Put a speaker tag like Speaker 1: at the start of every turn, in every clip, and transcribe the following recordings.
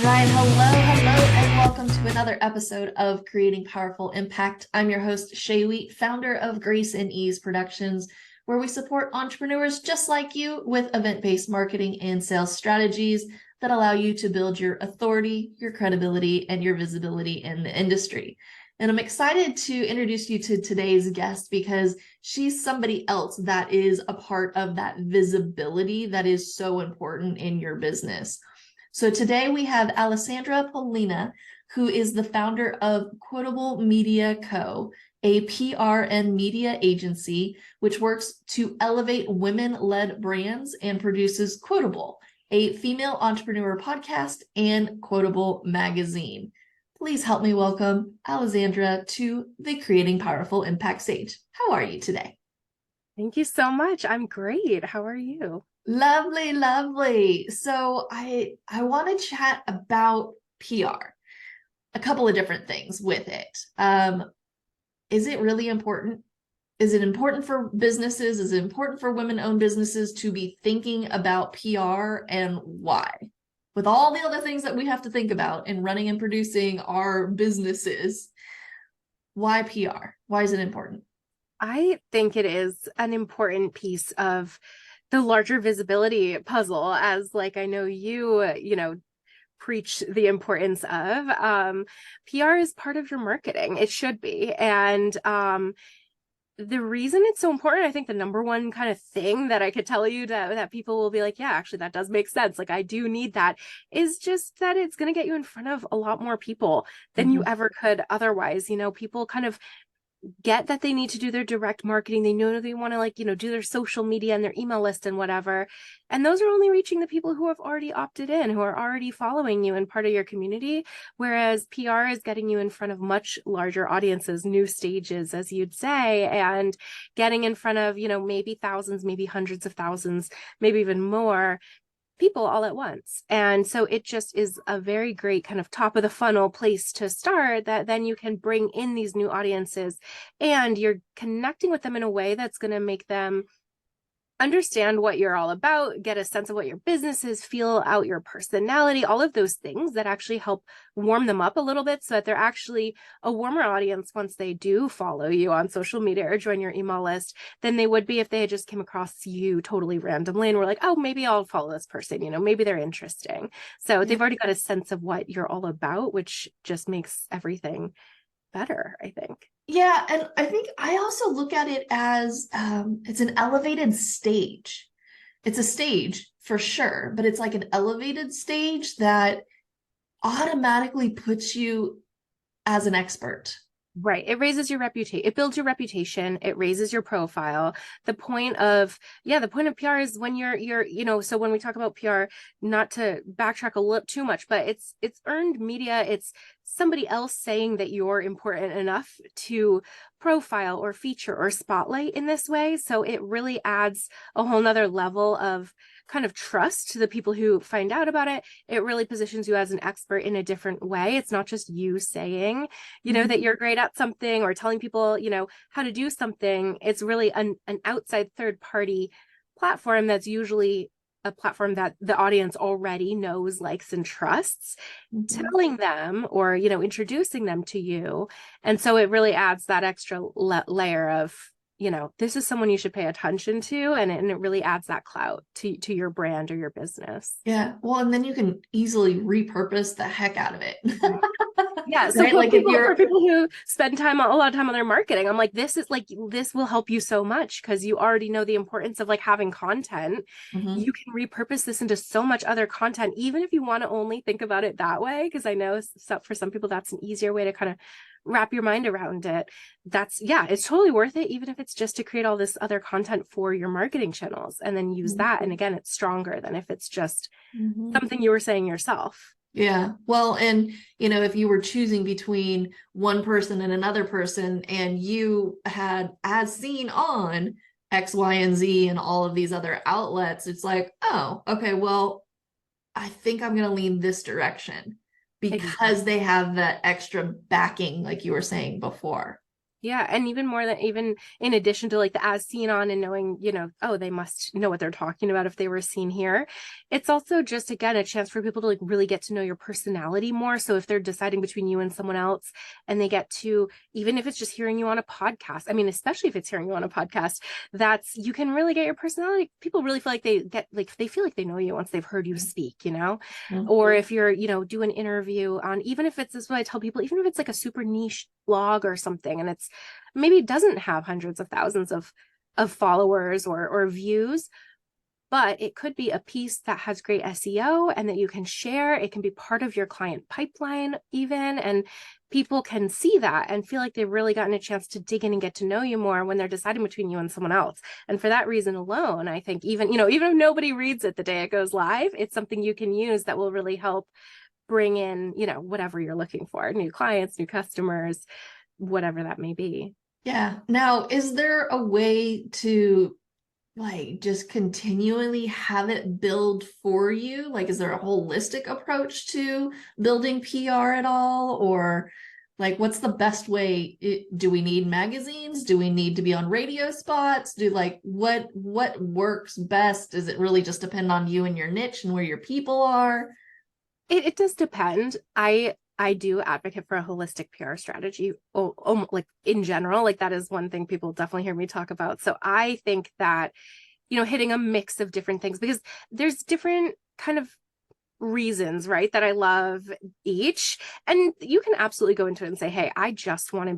Speaker 1: right, hello, and welcome to another episode of Creating Powerful Impact. I'm your host, Shay Wheat, founder of Grace and Ease Productions, where we support entrepreneurs just like you with event-based marketing and sales strategies that allow you to build your authority, your credibility, and your visibility in the industry. And I'm excited to introduce you to today's guest because she's somebody else that is a part of that visibility that is so important in your business. So today we have Alessandra Pollina, who is the founder of Quotable Media Co., a PR and media agency which works to elevate women-led brands and produces Quotable, a female entrepreneur podcast, and Quotable magazine. Please help me welcome Alessandra to the Creating Powerful Impact stage. How are you today?
Speaker 2: Thank you so much. I'm great. How are you?
Speaker 1: Lovely, lovely. So I want to chat about PR, a couple of different things with it. Is it really important? Is it important for businesses? Is it important for women-owned businesses to be thinking about PR, and why? With all the other things that we have to think about in running and producing our businesses, why PR? Why is it important?
Speaker 2: I think it is an important piece of the larger visibility puzzle, as like I know you preach the importance of. PR is part of your marketing. It should be. And the reason it's so important, I think the number one kind of thing that I could tell you that people will be like, yeah, actually, that does make sense. Like, I do need that, is just that it's going to get you in front of a lot more people than you ever could otherwise. People kind of get that they need to do their direct marketing. They know they want to do their social media and their email list and whatever. And those are only reaching the people who have already opted in, who are already following you and part of your community. Whereas PR is getting you in front of much larger audiences, new stages, as you'd say, and getting in front of, maybe thousands, maybe hundreds of thousands, maybe even more people all at once. And so it just is a very great kind of top of the funnel place to start, that then you can bring in these new audiences and you're connecting with them in a way that's going to make them understand what you're all about, get a sense of what your business is, feel out your personality, all of those things that actually help warm them up a little bit so that they're actually a warmer audience once they do follow you on social media or join your email list than they would be if they had just came across you totally randomly and were like, oh, maybe I'll follow this person, maybe they're interesting. So they've already got a sense of what you're all about, which just makes everything better, I think.
Speaker 1: Yeah, and I think I also look at it as it's an elevated stage. It's a stage for sure, but it's like an elevated stage that automatically puts you as an expert.
Speaker 2: Right. It raises your reputation. It builds your reputation. It raises your profile. The point of PR is when so when we talk about PR, not to backtrack a little too much, but it's earned media. It's somebody else saying that you're important enough to profile or feature or spotlight in this way. So it really adds a whole nother level of kind of trust to the people who find out about it. It really positions you as an expert in a different way. It's not just you saying, that you're great at something or telling people, how to do something. It's really an outside third party platform that's usually a platform that the audience already knows, likes, and trusts, telling them or, introducing them to you. And so it really adds that extra layer of, this is someone you should pay attention to. And it really adds that clout to your brand or your business.
Speaker 1: Yeah. Well, and then you can easily repurpose the heck out of it.
Speaker 2: Yeah. So
Speaker 1: right? Like
Speaker 2: for people who spend a lot of time on their marketing, I'm like, this will help you so much because you already know the importance of having content. You can repurpose this into so much other content, even if you want to only think about it that way. Because I know for some people, that's an easier way to kind of wrap your mind around it. It's totally worth it, even if it's just to create all this other content for your marketing channels and then use that. And again, it's stronger than if it's just something you were saying yourself.
Speaker 1: Yeah. Well, and if you were choosing between one person and another person and you had as seen on X, Y, and Z and all of these other outlets, it's like, oh, okay, well, I think I'm going to lean this direction because they have that extra backing, like you were saying before.
Speaker 2: Yeah. And even more than, even in addition to like the as seen on and knowing, oh, they must know what they're talking about if they were seen here. It's also just, again, a chance for people to like really get to know your personality more. So if they're deciding between you and someone else and they get to, even if it's just hearing you on a podcast, I mean, especially if it's hearing you on a podcast, you can really get your personality. People really feel like they feel like they know you once they've heard you speak,
Speaker 1: Mhm.
Speaker 2: or if you're, do an interview on, even if it's, this is what I tell people, even if it's like a super niche blog or something, and it's maybe it doesn't have hundreds of thousands of followers or views, but it could be a piece that has great SEO and that you can share. It can be part of your client pipeline even, and people can see that and feel like they've really gotten a chance to dig in and get to know you more when they're deciding between you and someone else. And for that reason alone, I think even if nobody reads it the day it goes live, it's something you can use that will really help bring in, whatever you're looking for, new clients, new customers, whatever that may be.
Speaker 1: Yeah. Now, is there a way to like just continually have it build for you? Like, is there a holistic approach to building PR at all? Or like, what's the best way? Do we need magazines? Do we need to be on radio spots? What works best? Does it really just depend on you and your niche and where your people are?
Speaker 2: It does depend. I do advocate for a holistic PR strategy, like in general, like that is one thing people definitely hear me talk about. So I think that, hitting a mix of different things, because there's different kind of reasons, right, that I love each. And you can absolutely go into it and say, hey, I just want to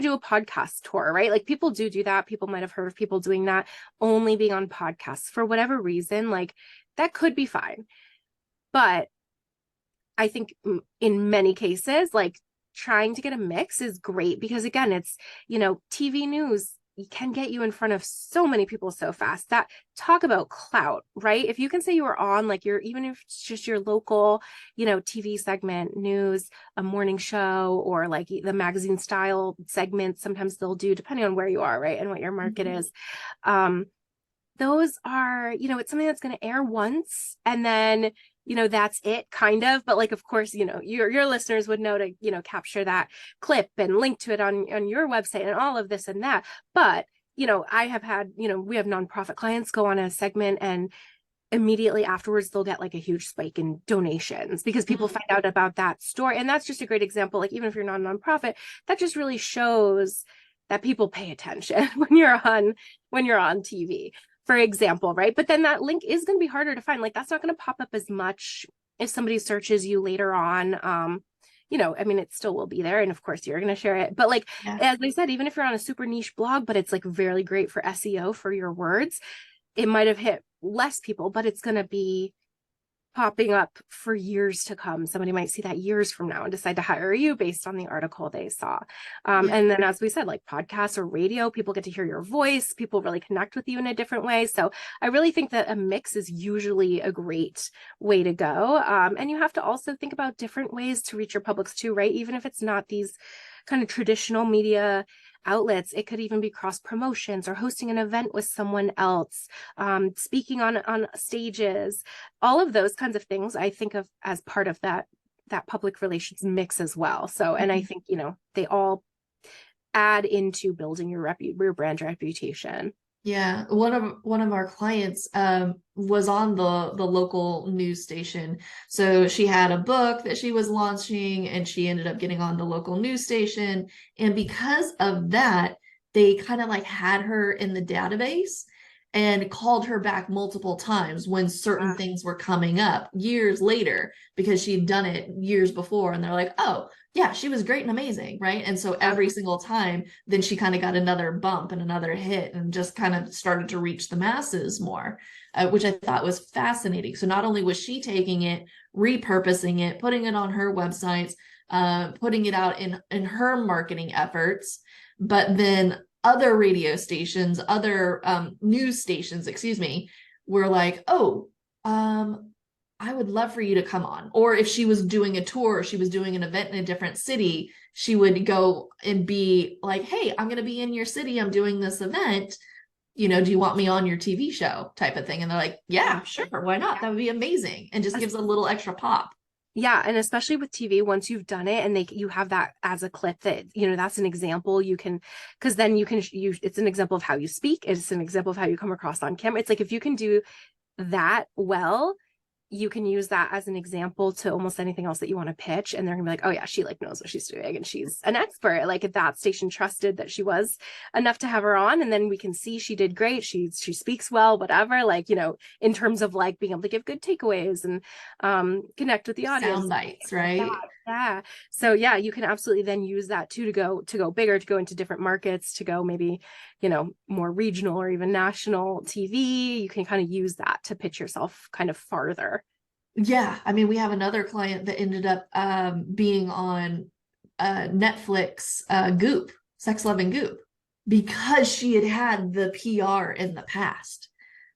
Speaker 2: do a podcast tour, right? Like people do that. People might have heard of people doing that, only being on podcasts for whatever reason, like that could be fine. But I think in many cases, like trying to get a mix is great because again, it's, TV news can get you in front of so many people so fast. That talk about clout, right? If you can say you were on like even if it's just your local, TV segment, news, a morning show, or like the magazine style segment, sometimes they'll do depending on where you are, right? And what your market is. Those are, it's something that's going to air once and then, that's it kind of. But like, of course, your listeners would know to, capture that clip and link to it on your website and all of this and that. But, I have had, we have nonprofit clients go on a segment and immediately afterwards they'll get like a huge spike in donations because people find out about that story. And that's just a great example. Like even if you're not a nonprofit, that just really shows that people pay attention when you're on TV, for example, right? But then that link is going to be harder to find. Like that's not going to pop up as much if somebody searches you later on. I mean, it still will be there. And of course you're going to share it. But like,
Speaker 1: Yeah.
Speaker 2: as I said, even if you're on a super niche blog, but it's like very great for SEO for your words, it might have hit less people, but it's going to be popping up for years to come. Somebody might see that years from now and decide to hire you based on the article they saw. And then, as we said, like podcasts or radio, people get to hear your voice. People really connect with you in a different way. So I really think that a mix is usually a great way to go. And you have to also think about different ways to reach your publics too, right? Even if it's not these kind of traditional media outlets, it could even be cross promotions or hosting an event with someone else, speaking on stages, all of those kinds of things I think of as part of that public relations mix as well. So, and I think, they all add into building your brand reputation.
Speaker 1: Yeah, one of our clients was on the local news station. So she had a book that she was launching and she ended up getting on the local news station. And because of that, they kind of like had her in the database and called her back multiple times when certain things were coming up years later because she'd done it years before. And they're like, oh, yeah, she was great and amazing, right? And so every single time, then she kind of got another bump and another hit and just kind of started to reach the masses more, which I thought was fascinating. So not only was she taking it, repurposing it, putting it on her websites, putting it out in her marketing efforts, but then other radio stations, other news stations, excuse me, were like, oh, I would love for you to come on. Or if she was doing a tour, or she was doing an event in a different city, she would go and be like, hey, I'm going to be in your city. I'm doing this event. Do you want me on your TV show type of thing? And they're like, yeah, sure. Why not? That would be amazing. And just gives a little extra pop.
Speaker 2: Yeah, and especially with TV, once you've done it and you have that as a clip that, that's an example you can, because then it's an example of how you speak. It's an example of how you come across on camera. It's like if you can do that well, you can use that as an example to almost anything else that you want to pitch. And they're gonna be like, oh yeah, she like knows what she's doing and she's an expert. Like if that station trusted that she was enough to have her on, and then we can see she did great. She speaks well, whatever, like, in terms of like being able to give good takeaways and connect with the audience.
Speaker 1: Sound bites,
Speaker 2: Like
Speaker 1: right?
Speaker 2: that. Yeah. So yeah, you can absolutely then use that too to go bigger, to go into different markets, to go maybe, more regional or even national TV. You can kind of use that to pitch yourself kind of farther.
Speaker 1: Yeah, I mean, we have another client that ended up being on Netflix Goop, Sex Loving Goop, because she had had the PR in the past,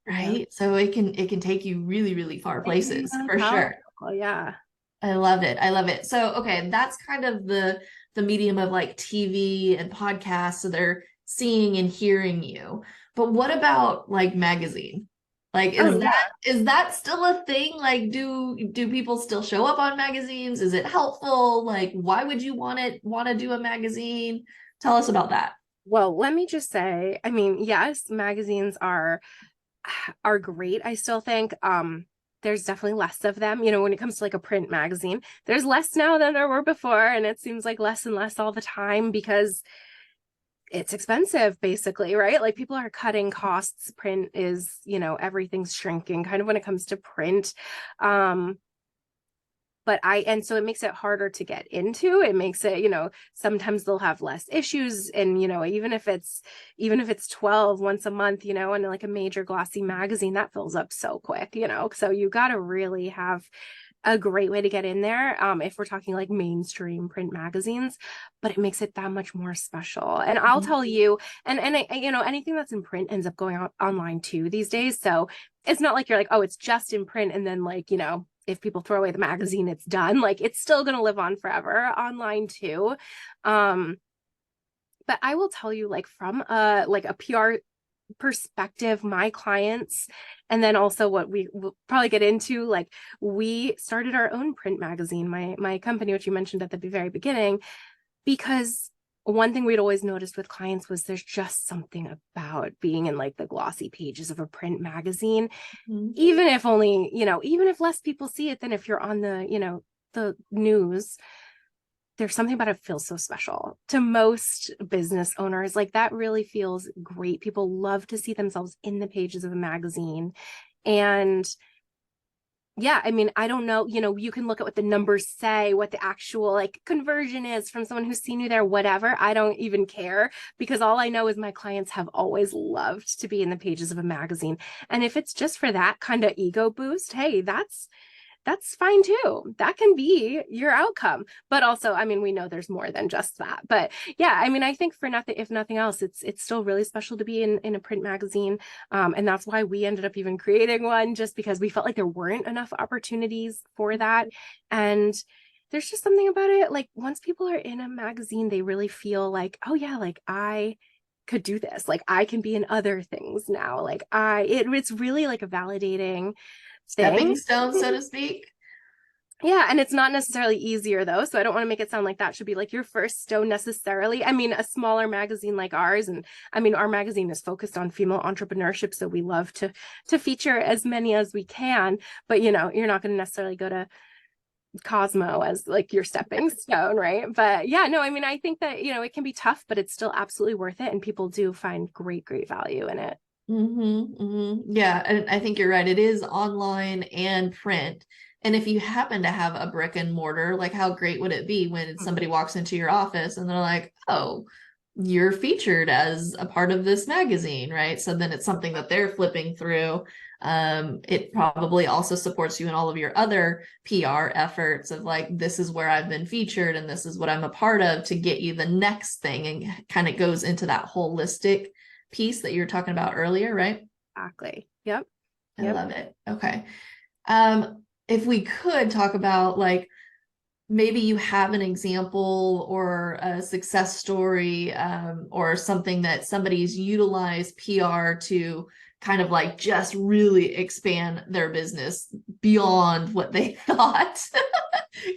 Speaker 2: Yeah.
Speaker 1: right? So it can take you really, really far places for sure.
Speaker 2: Oh yeah.
Speaker 1: I love it. I love it. So okay, that's kind of the medium of like TV and podcasts, so they're seeing and hearing you. But what about like magazine? Like
Speaker 2: Oh
Speaker 1: is
Speaker 2: yeah.
Speaker 1: that still a thing? Like do people still show up on magazines? Is it helpful? Like why would you want to do a magazine? Tell us about that.
Speaker 2: Well, let me just say, I mean, yes, magazines are great. I still think there's definitely less of them. When it comes to like a print magazine, there's less now than there were before, and it seems like less and less all the time because it's expensive, basically, right? Like people are cutting costs. Print is, everything's shrinking kind of when it comes to print. And so it makes it harder to get into. It makes it, sometimes they'll have less issues. And, even if it's 12 once a month, and like a major glossy magazine, that fills up so quick, so you got to really have a great way to get in there, if we're talking like mainstream print magazines, but it makes it that much more special. And I'll tell you, and anything that's in print ends up going on online too these days. So it's not like you're like, oh, it's just in print, and then like, if people throw away the magazine, it's done. Like it's still going to live on forever online too. But I will tell you, like from a PR perspective, my clients, and then also what we will probably get into, like we started our own print magazine, my company, which you mentioned at the very beginning, because one thing we'd always noticed with clients was there's just something about being in like the glossy pages of a print magazine, even if only, even if less people see it than if you're on the news. There's something about it feels so special to most business owners. Like that really feels great. People love to see themselves in the pages of a magazine. And yeah, I mean, I don't know, you can look at what the numbers say, what the actual like conversion is from someone who's seen you there, whatever. I don't even care, because all I know is my clients have always loved to be in the pages of a magazine. And if it's just for that kind of ego boost, hey, that's fine too. That can be your outcome. But also, I mean, we know there's more than just that. But yeah, I mean, I think if nothing else, it's still really special to be in a print magazine. And that's why we ended up even creating one, just because we felt like there weren't enough opportunities for that. And there's just something about it. Like once people are in a magazine, they really feel like, oh yeah, like I could do this. Like I can be in other things now. Like it's really like a validating
Speaker 1: Stepping
Speaker 2: thing.
Speaker 1: stone, so to speak.
Speaker 2: Yeah, and it's not necessarily easier though, so I don't want to make it sound like that should be like your first stone necessarily. I mean, a smaller magazine like ours, and I mean, our magazine is focused on female entrepreneurship, so we love to feature as many as we can, but you're not going to necessarily go to Cosmo as like your stepping stone, right? But yeah, no, I mean, I think that it can be tough, but it's still absolutely worth it, and people do find great value in it.
Speaker 1: Yeah, and I think you're right. It is online and print. And if you happen to have a brick and mortar, like how great would it be when somebody walks into your office and they're like, oh, you're featured as a part of this magazine, right? So then it's something that they're flipping through. It probably also supports you in all of your other PR efforts of like, this is where I've been featured and this is what I'm a part of, to get you the next thing, and kind of goes into that holistic piece that you were talking about earlier, right?
Speaker 2: Exactly. Yep.
Speaker 1: I love it. Okay. If we could talk about like maybe you have an example or a success story, or something that somebody's utilized PR to kind of like just really expand their business beyond what they thought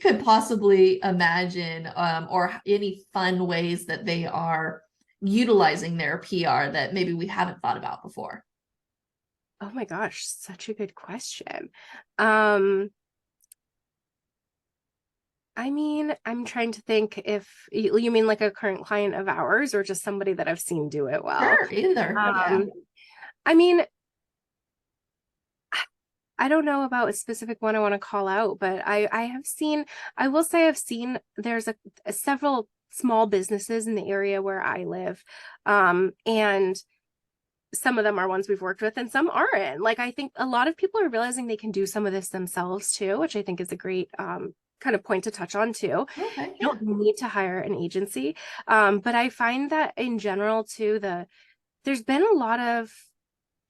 Speaker 1: could possibly imagine, or any fun ways that they are utilizing their PR that maybe we haven't thought about before?
Speaker 2: Oh my gosh, such a good question. I mean, I'm trying to think if you mean like a current client of ours or just somebody that I've seen do it well.
Speaker 1: Sure, either. Yeah.
Speaker 2: I mean, I don't know about a specific one I want to call out, but I have seen, I will say I've seen there's several small businesses in the area where I live. And some of them are ones we've worked with and some aren't. Like, I think a lot of people are realizing they can do some of this themselves too, which I think is a great kind of point to touch on too.
Speaker 1: Okay.
Speaker 2: You don't need to hire an agency. But I find that in general too, there's been a lot of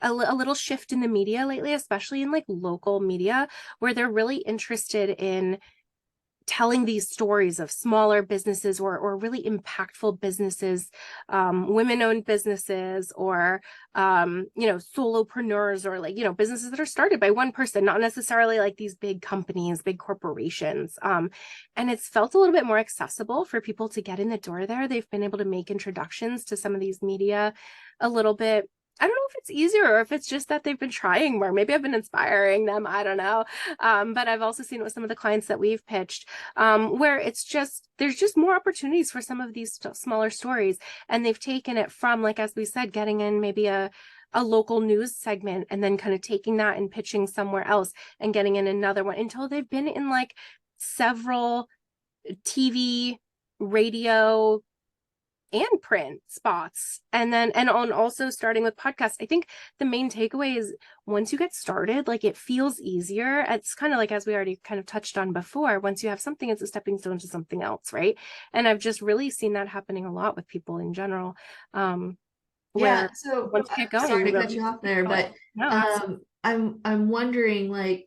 Speaker 2: a little shift in the media lately, especially in like local media, where they're really interested in telling these stories of smaller businesses or really impactful businesses, women-owned businesses, or solopreneurs, or like businesses that are started by one person, not necessarily like these big companies, big corporations. And it's felt a little bit more accessible for people to get in the door there. They've been able to make introductions to some of these media a little bit. I don't know if it's easier or if it's just that they've been trying more. Maybe I've been inspiring them. I don't know. But I've also seen it with some of the clients that we've pitched, where there's just more opportunities for some of these smaller stories. And they've taken it from, like, as we said, getting in maybe a local news segment and then kind of taking that and pitching somewhere else and getting in another one until they've been in like several TV, radio, and print spots, and on also starting with podcasts. I think the main takeaway is once you get started, like, it feels easier. It's kind of like, as we already kind of touched on before, once you have something, it's a stepping stone to something else, right? And I've just really seen that happening a lot with people in general.
Speaker 1: Yeah.
Speaker 2: Where
Speaker 1: So
Speaker 2: once you get going,
Speaker 1: sorry to cut
Speaker 2: really
Speaker 1: you off there, but
Speaker 2: no,
Speaker 1: I'm wondering, like,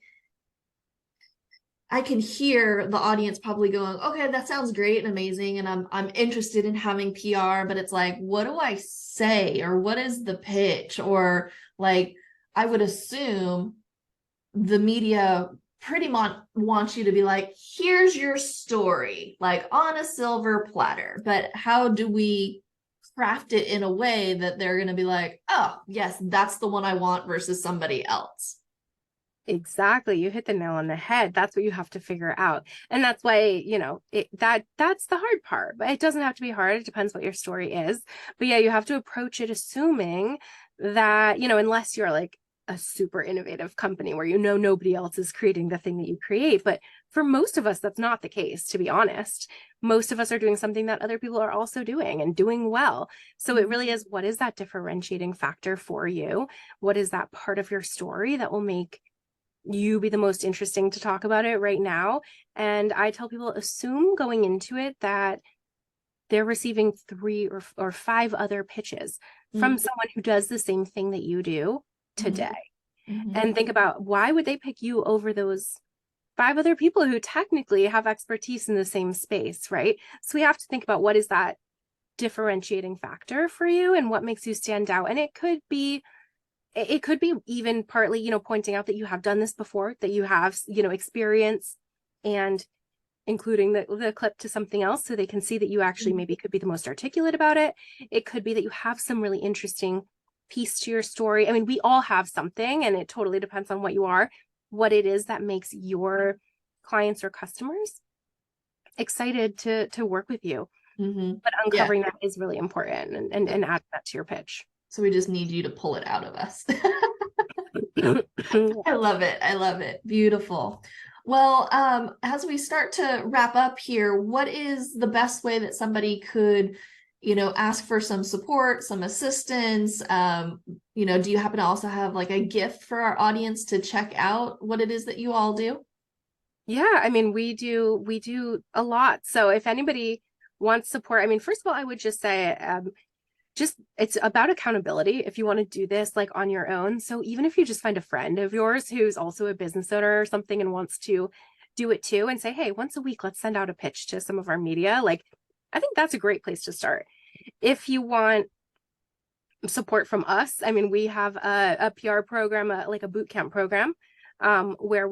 Speaker 1: I can hear the audience probably going, okay, that sounds great and amazing, and I'm interested in having PR, but it's like, what do I say, or what is the pitch? Or like, I would assume the media pretty much wants you to be like, here's your story, like on a silver platter. But how do we craft it in a way that they're going to be like, oh, yes, that's the one I want versus somebody else?
Speaker 2: exactly. You hit the nail on the head. That's what you have to figure out. And that's why, that's the hard part. But it doesn't have to be hard. It depends what your story is. But yeah, you have to approach it assuming that, unless you're like a super innovative company where nobody else is creating the thing that you create. But for most of us, that's not the case, to be honest. Most of us are doing something that other people are also doing and doing well. So it really is, what is that differentiating factor for you? What is that part of your story that will make you be the most interesting to talk about it right now? And I tell people, assume going into it that they're receiving 3 or 5 other pitches from someone who does the same thing that you do today. And think about, why would they pick you over those 5 other people who technically have expertise in the same space, right? So we have to think about, what is that differentiating factor for you and what makes you stand out. And it could be even partly, pointing out that you have done this before, that you have, experience, and including the clip to something else so they can see that you actually maybe could be the most articulate about it. It could be that you have some really interesting piece to your story. I mean, we all have something, and it totally depends on what it is that makes your clients or customers excited to work with you. But uncovering that is really important, and adding that to your pitch.
Speaker 1: So we just need you to pull it out of us. I love it. I love it. Beautiful. Well, as we start to wrap up here, what is the best way that somebody could, ask for some support, some assistance? Do you happen to also have like a gift for our audience to check out what it is that you all do?
Speaker 2: Yeah, I mean, we do a lot. So if anybody wants support, I mean, first of all, I would just say, it's about accountability if you want to do this like on your own. So even if you just find a friend of yours who's also a business owner or something and wants to do it too, and say, hey, once a week, let's send out a pitch to some of our media. Like, I think that's a great place to start. If you want support from us. I mean, we have a PR program, like a boot camp program, where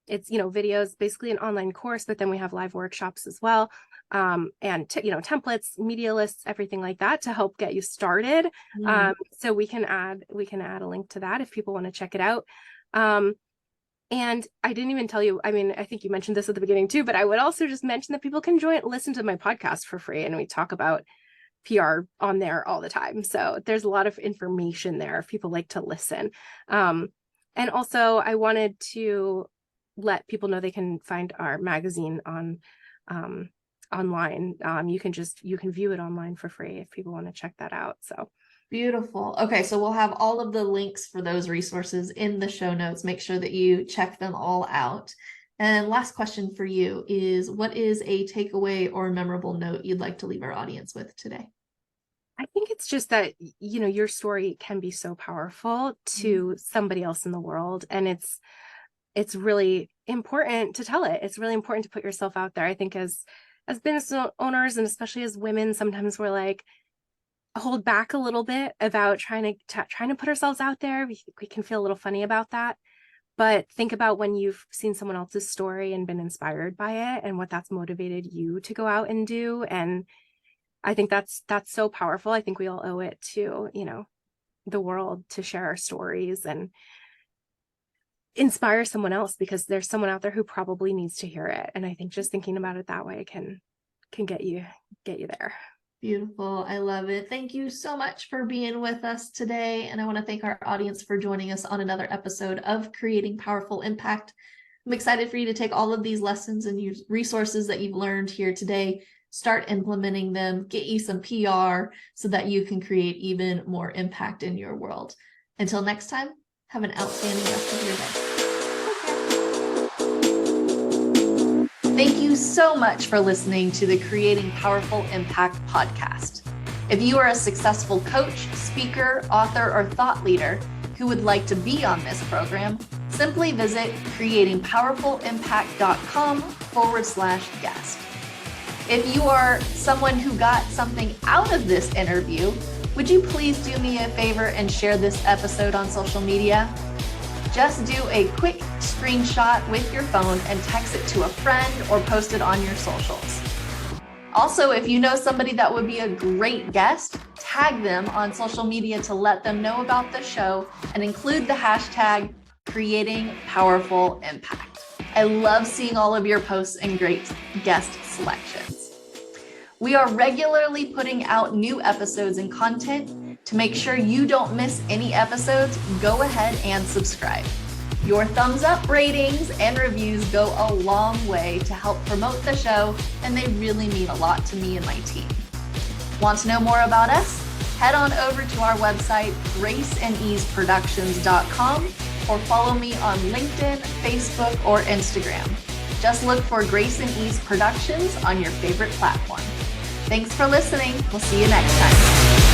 Speaker 2: it's, videos, basically an online course, but then we have live workshops as well. And templates, media lists, everything like that to help get you started. So we can add a link to that if people want to check it out. And I didn't even tell you, I mean, I think you mentioned this at the beginning too, but I would also just mention that people can listen to my podcast for free. And we talk about PR on there all the time. So there's a lot of information there if people like to listen. And also I wanted to let people know they can find our magazine on online. You can view it online for free if people want to check that out. So
Speaker 1: beautiful. Okay, so we'll have all of the links for those resources in the show notes. Make sure that you check them all out. And last question for you is, what is a takeaway or memorable note you'd like to leave our audience with today?
Speaker 2: I think it's just that, your story can be so powerful to somebody else in the world. And it's really important to tell it. It's really important to put yourself out there. I think as business owners, and especially as women, sometimes we're like, hold back a little bit about trying to put ourselves out there. We can feel a little funny about that. But think about when you've seen someone else's story and been inspired by it and what that's motivated you to go out and do. And I think that's so powerful. I think we all owe it to, the world to share our stories and inspire someone else, because there's someone out there who probably needs to hear it. And I think just thinking about it that way can get you there.
Speaker 1: Beautiful. I love it. Thank you so much for being with us today. And I want to thank our audience for joining us on another episode of Creating Powerful Impact. I'm excited for you to take all of these lessons and use resources that you've learned here today, start implementing them, get you some PR so that you can create even more impact in your world. Until next time, have an outstanding rest of your day. Thank you so much for listening to the Creating Powerful Impact podcast. If you are a successful coach, speaker, author, or thought leader who would like to be on this program, simply visit creatingpowerfulimpact.com/guest. If you are someone who got something out of this interview, would you please do me a favor and share this episode on social media? Just do a quick screenshot with your phone and text it to a friend or post it on your socials. Also, if you know somebody that would be a great guest, tag them on social media to let them know about the show and include the hashtag Creating Powerful Impact. I love seeing all of your posts and great guest selections. We are regularly putting out new episodes and content. To make sure you don't miss any episodes, go ahead and subscribe. Your thumbs up, ratings, and reviews go a long way to help promote the show, and they really mean a lot to me and my team. Want to know more about us? Head on over to our website, graceandeaseproductions.com, or follow me on LinkedIn, Facebook, or Instagram. Just look for Grace and Ease Productions on your favorite platform. Thanks for listening. We'll see you next time.